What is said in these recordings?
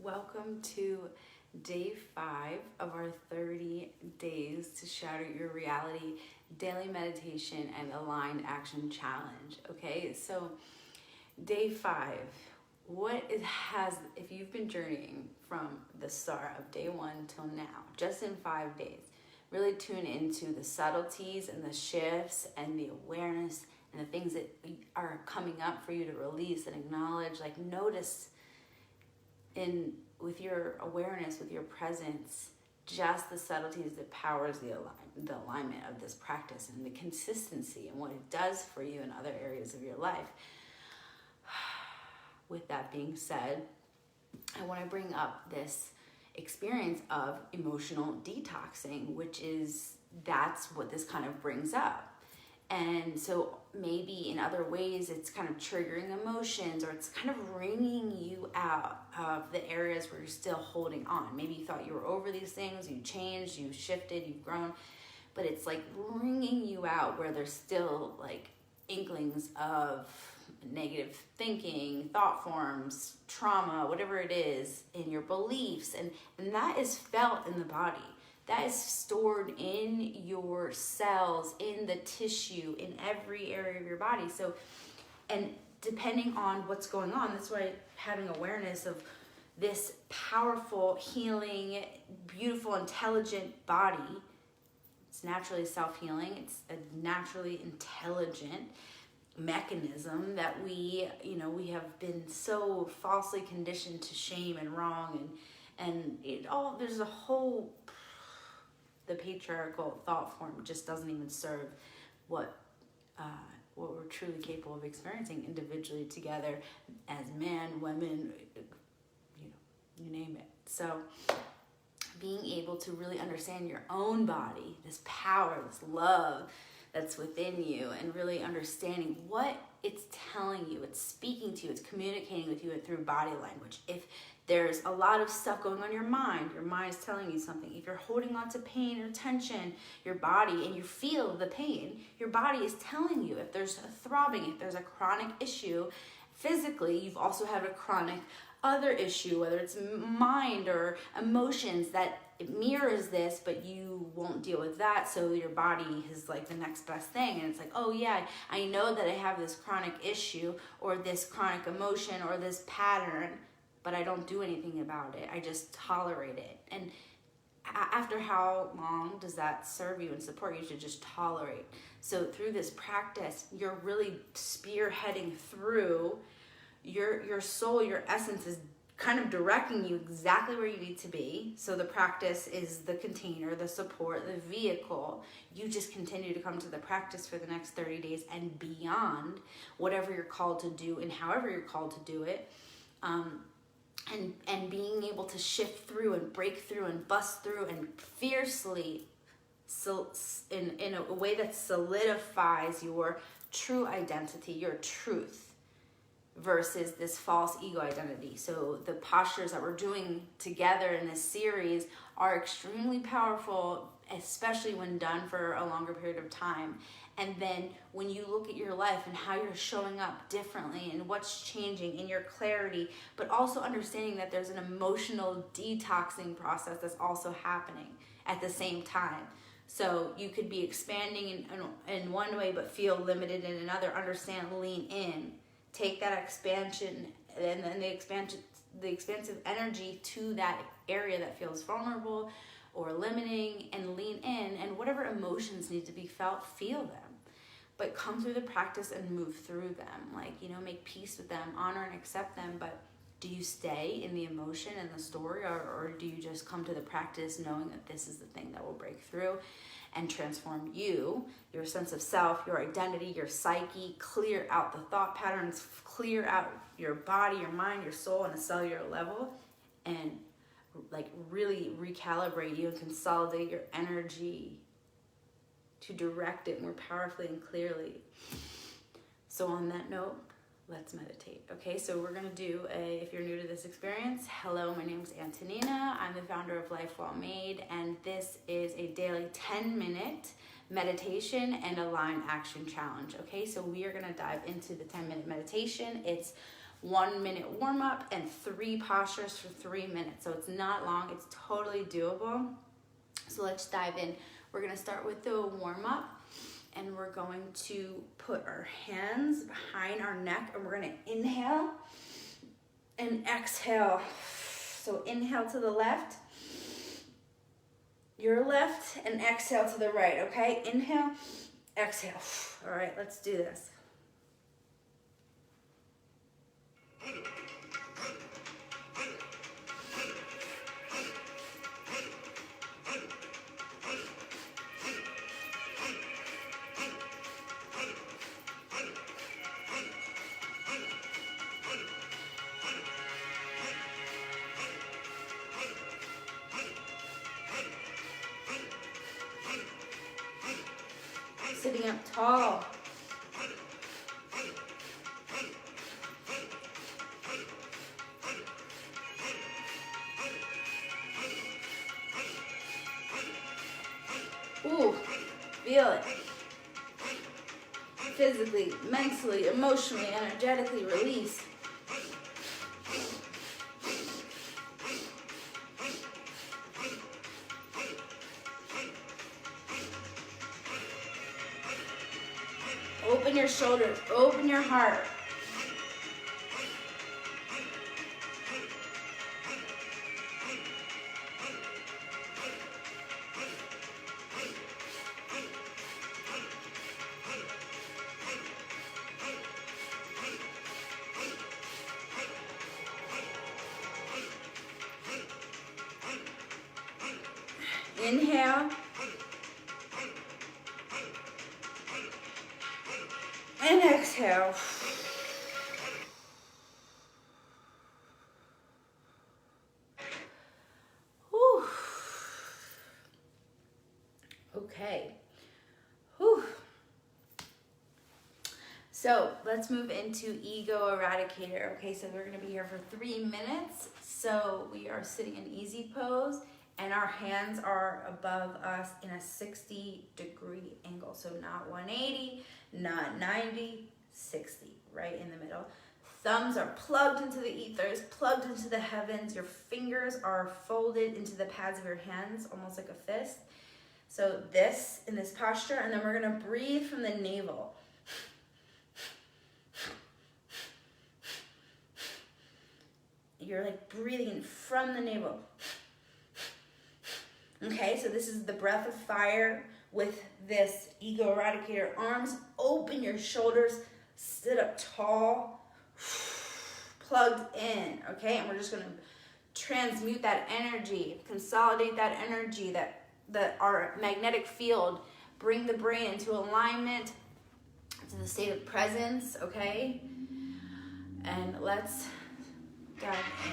Welcome to day 5 of our 30 days to shatter your reality daily meditation and aligned action challenge. Okay, so day 5, if you've been journeying from the start of day 1 till now, just in 5 days, really tune into the subtleties and the shifts and the awareness and the things that are coming up for you to release and acknowledge. Like, notice with your awareness, with your presence, just the subtleties that powers the alignment of this practice and the consistency and what it does for you in other areas of your life. With that being said, I want to bring up this experience of emotional detoxing, that's what this kind of brings up. And so maybe in other ways it's kind of triggering emotions, or it's kind of wringing you out of the areas where you're still holding on. Maybe you thought you were over these things, you changed, you shifted, you've grown, but it's like wringing you out where there's still like inklings of negative thinking, thought forms, trauma, whatever it is, in your beliefs. And that is felt in the body. That is stored in your cells, in the tissue, in every area of your body. So, and depending on what's going on, that's why having awareness of this powerful, healing, beautiful, intelligent body, it's naturally self-healing. It's a naturally intelligent mechanism that we have been so falsely conditioned to shame and wrong, and there's a whole, the patriarchal thought form just doesn't even serve what we're truly capable of experiencing individually together as men, women, you name it. So being able to really understand your own body, this power, this love that's within you, and really understanding what it's telling you, it's speaking to you, it's communicating with you through body language. If there's a lot of stuff going on in your mind is telling you something. If you're holding on to pain or tension, your body, and you feel the pain, your body is telling you. If there's a throbbing, if there's a chronic issue physically, you've also had a chronic other issue, whether it's mind or emotions, that it mirrors this, but you won't deal with that. So your body is like the next best thing. And it's like, oh yeah, I know that I have this chronic issue or this chronic emotion or this pattern, but I don't do anything about it. I just tolerate it. And after how long does that serve you and support you to just tolerate? So through this practice, you're really spearheading through your soul, your essence is kind of directing you exactly where you need to be. So the practice is the container, the support, the vehicle. You just continue to come to the practice for the next 30 days and beyond, whatever you're called to do and however you're called to do it. And being able to shift through and break through and bust through and fiercely, in a way that solidifies your true identity, your truth, versus this false ego identity. So the postures that we're doing together in this series are extremely powerful, especially when done for a longer period of time. And then when you look at your life and how you're showing up differently and what's changing in your clarity, but also understanding that there's an emotional detoxing process that's also happening at the same time. So you could be expanding in one way but feel limited in another. Understand, lean in. Take that expansion and then the expansive energy to that area that feels vulnerable or limiting, and lean in, and whatever emotions need to be felt, feel them. But come through the practice and move through them. Like, make peace with them, honor and accept them. But do you stay in the emotion and the story, or do you just come to the practice knowing that this is the thing that will break through and transform you, your sense of self, your identity, your psyche, clear out the thought patterns, clear out your body, your mind, your soul on a cellular level, and like really recalibrate you and consolidate your energy to direct it more powerfully and clearly. So on that note, let's meditate. Okay, so we're gonna do if you're new to this experience, hello, my name is Antonina. I'm the founder of Life Well Made, and this is a daily 10-minute meditation and aligned action challenge. Okay, so we are gonna dive into the 10-minute meditation. It's 1 minute warm up and 3 postures for 3 minutes. So it's not long, it's totally doable. So let's dive in. We're gonna start with the warm up, and we're going to put our hands behind our neck, and we're gonna inhale and exhale. So inhale to the left, your left, and exhale to the right, okay? Inhale, exhale. All right, let's do this. Sitting up tall. Ooh, feel it. Physically, mentally, emotionally, energetically release. Open your shoulders, open your heart. Inhale. And exhale. Whew. Okay. Whew. So let's move into ego eradicator. Okay, so we're gonna be here for 3 minutes. So we are sitting in easy pose, and our hands are above us in a 60-degree angle. So not 180, not 90, 60, right in the middle. Thumbs are plugged into the ethers, plugged into the heavens. Your fingers are folded into the pads of your hands, almost like a fist. So this, in this posture, and then we're gonna breathe from the navel. You're like breathing from the navel. Okay, so this is the breath of fire with this ego eradicator. Arms open, your shoulders, sit up tall, plugged in, okay? And we're just gonna transmute that energy, consolidate that energy, that our magnetic field, bring the brain into alignment, to the state of presence, okay? And let's dive in.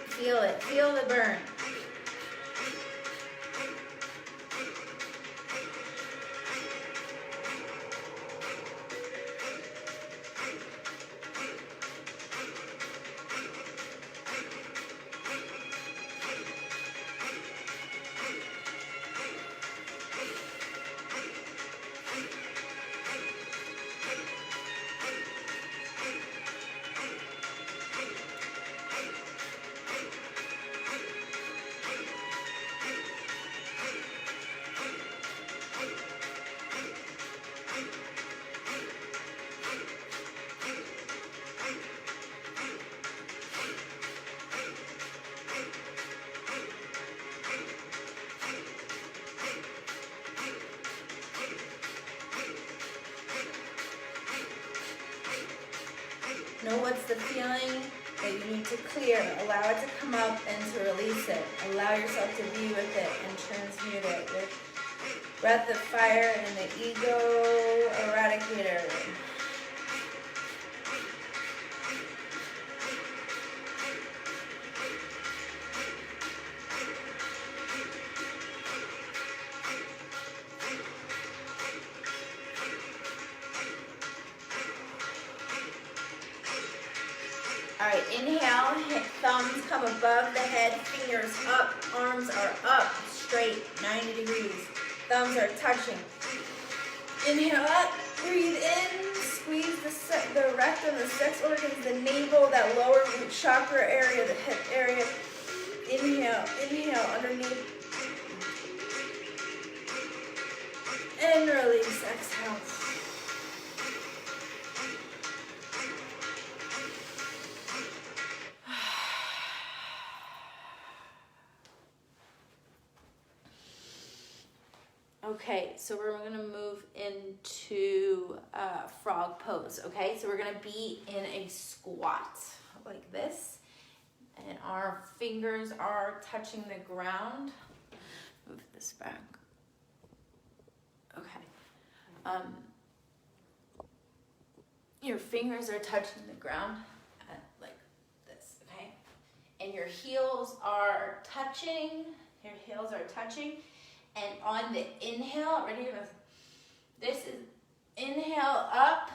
Feel it, feel the burn. Know what's the feeling that you need to clear. Allow it to come up and to release it. Allow yourself to be with it and transmute it with breath of fire and the ego eradicator. All right, inhale, thumbs come above the head, fingers up, arms are up, straight, 90 degrees. Thumbs are touching. Inhale up, breathe in, squeeze the rectum, the sex organs, the navel, that lower root chakra area, the hip area. Inhale, inhale, underneath. And release, exhale. Okay, so we're gonna move into frog pose, okay? So we're gonna be in a squat like this, and our fingers are touching the ground. Move this back. Okay. Your fingers are touching the ground like this, okay? And your heels are touching, and on the inhale, ready? This is inhale up,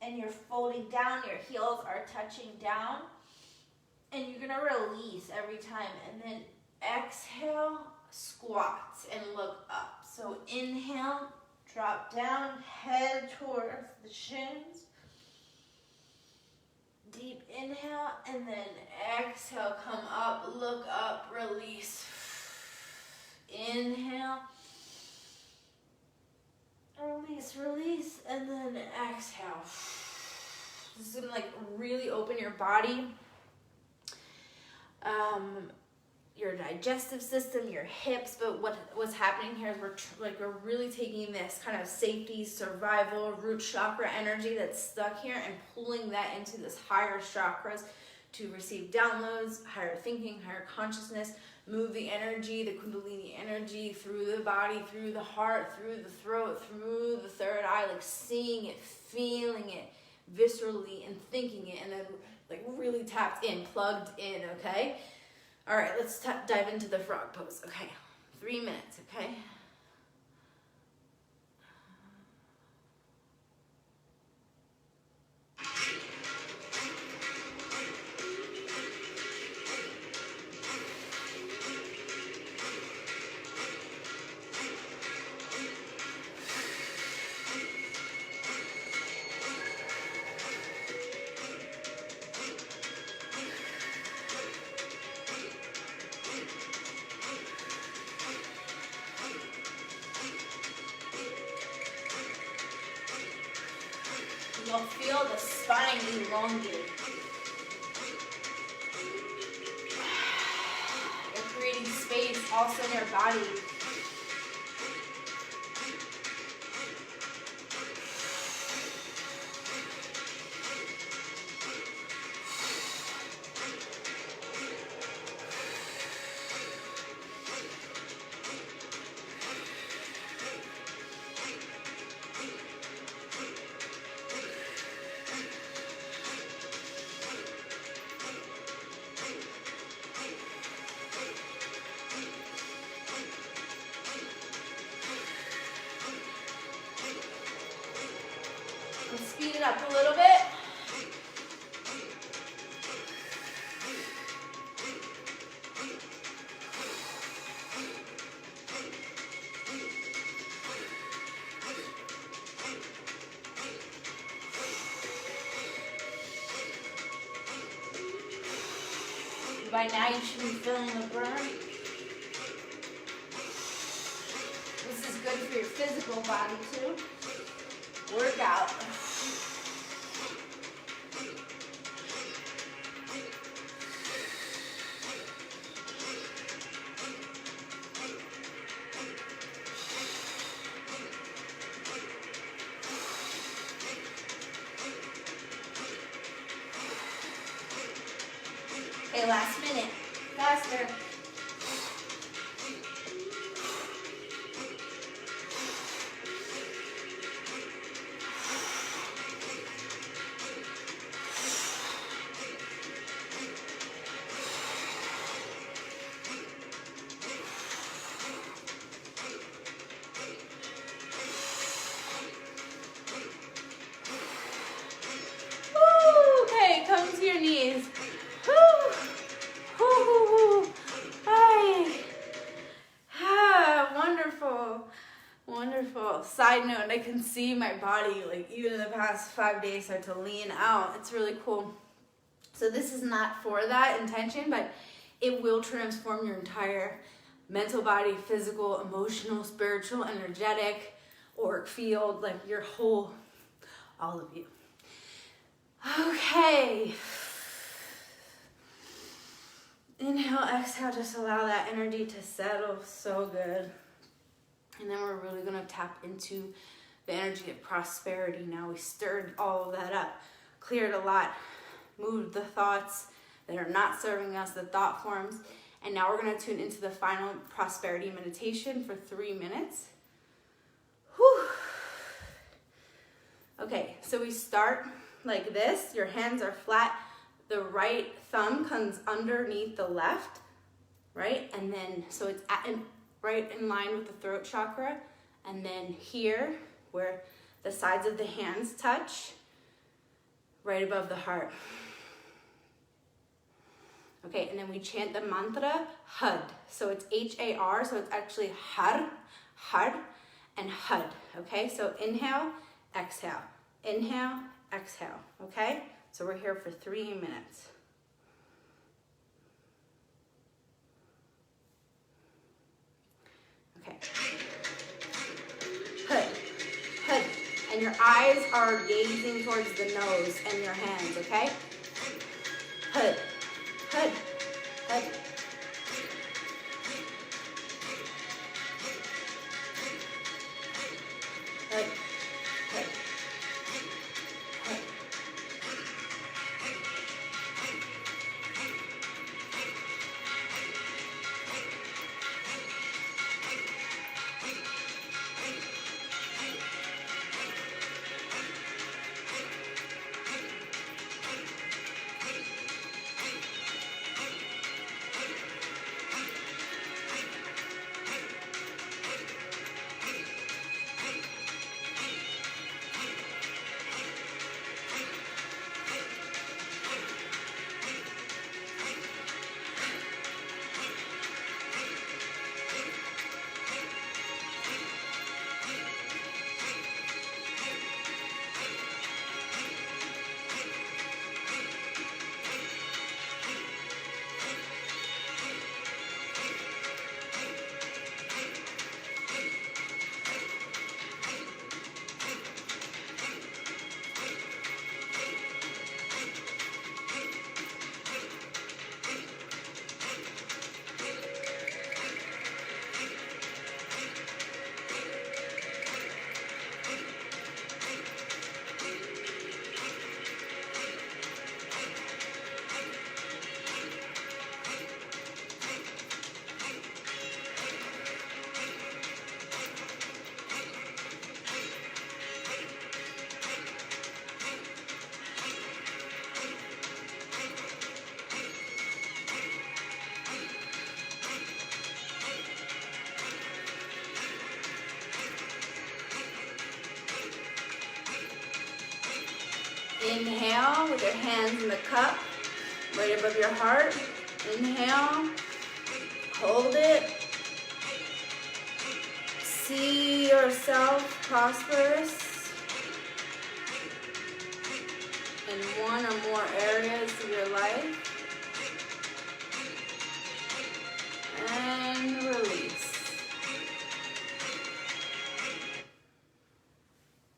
and you're folding down, your heels are touching down, and you're gonna release every time, and then exhale, squat, and look up. So inhale, drop down, head towards the shins. Deep inhale, and then exhale, come up, look up, release. Inhale, release, and then exhale. This is gonna like really open your body, your digestive system, your hips. But what's happening here is we're really taking this kind of safety, survival, root chakra energy that's stuck here and pulling that into this higher chakras to receive downloads, higher thinking, higher consciousness. Move the energy, the kundalini energy through the body, through the heart, through the throat, through the third eye, like seeing it, feeling it viscerally and thinking it, and then like really tapped in, plugged in, okay? All right, let's dive into the frog pose, okay? 3 minutes, okay? You'll feel the spine elongate. You're creating space also in your body. Speed it up a little bit. By now you should be feeling the burn. This is good for your physical body too. Workout. Okay, last minute. Faster. Woo! Okay, come to your knees. Woo! Woo, woo, woo. Hi. Ah, wonderful. Wonderful. Side note, I can see my body, like even in the past 5 days, start to lean out. It's really cool. So this is not for that intention, but it will transform your entire mental body, physical, emotional, spiritual, energetic, auric field, like your whole, all of you. Okay. Inhale, exhale, just allow that energy to settle. So good. And then we're really gonna tap into the energy of prosperity now. We stirred all of that up, cleared a lot, moved the thoughts that are not serving us, the thought forms. And now we're gonna tune into the final prosperity meditation for 3 minutes. Whew. Okay, so we start like this. Your hands are flat. The right thumb comes underneath the left, right? And then, so it's right in line with the throat chakra. And then here, where the sides of the hands touch, right above the heart. Okay, and then we chant the mantra, Hud. So it's H-A-R, so it's actually Har, Har, and Hud. Okay, so inhale, exhale. Inhale, exhale. Okay, so we're here for 3 minutes. Okay. Hud, Hud. And your eyes are gazing towards the nose and your hands, okay? Hud, Hud, Hud. Hud, Hud, Hud. Inhale with your hands in the cup, right above your heart. Inhale, hold it. See yourself prosperous in one or more areas of your life. And release.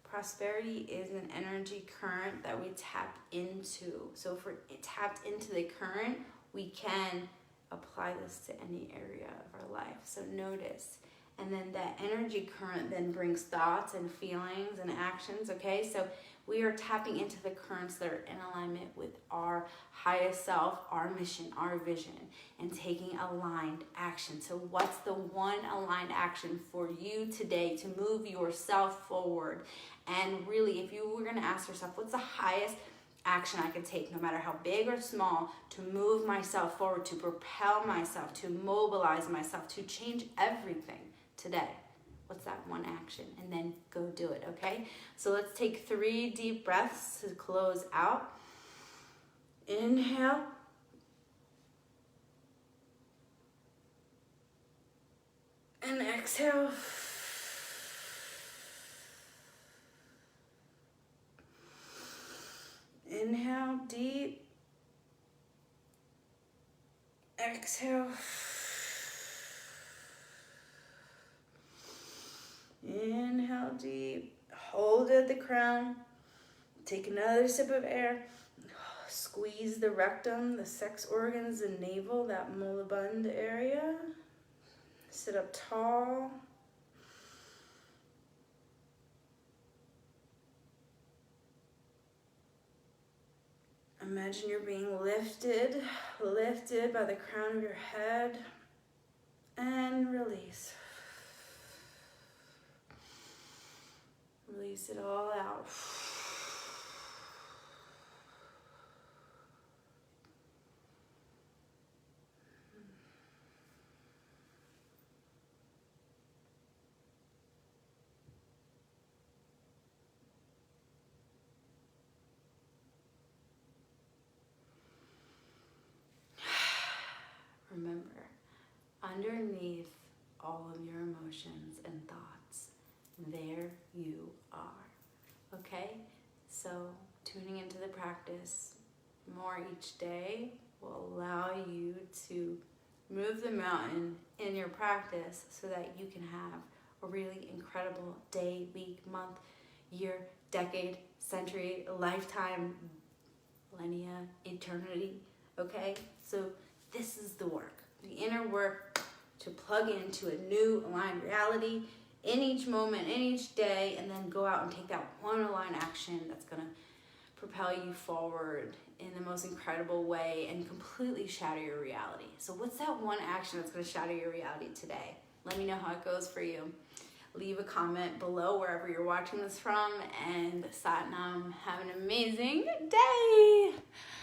Prosperity is an energy current that we tap into. So if we're tapped into the current, we can apply this to any area of our life. So notice. And then that energy current then brings thoughts and feelings and actions, okay? So We are tapping into the currents that are in alignment with our highest self, our mission, our vision, and taking aligned action. So what's the one aligned action for you today to move yourself forward? And really, if you were going to ask yourself, what's the highest action I could take, no matter how big or small, to move myself forward, to propel myself, to mobilize myself, to change everything today? What's that one action? And then go do it, okay? So let's take 3 deep breaths to close out. Inhale. And exhale. Inhale deep. Exhale. Inhale deep. Hold at the crown. Take another sip of air. Squeeze the rectum, the sex organs, the navel, that molibund area. Sit up tall. Imagine you're being lifted by the crown of your head, and release. Release it all out. Remember, underneath all of your emotions and thoughts, there you are, okay? So tuning into the practice more each day will allow you to move the mountain in your practice so that you can have a really incredible day, week, month, year, decade, century, lifetime, millennia, eternity, okay? So this is the work, the inner work to plug into a new aligned reality in each moment, in each day, and then go out and take that one aligned action that's gonna propel you forward in the most incredible way and completely shatter your reality. So what's that one action that's gonna shatter your reality today? Let me know how it goes for you. Leave a comment below wherever you're watching this from, and Satnam, have an amazing day.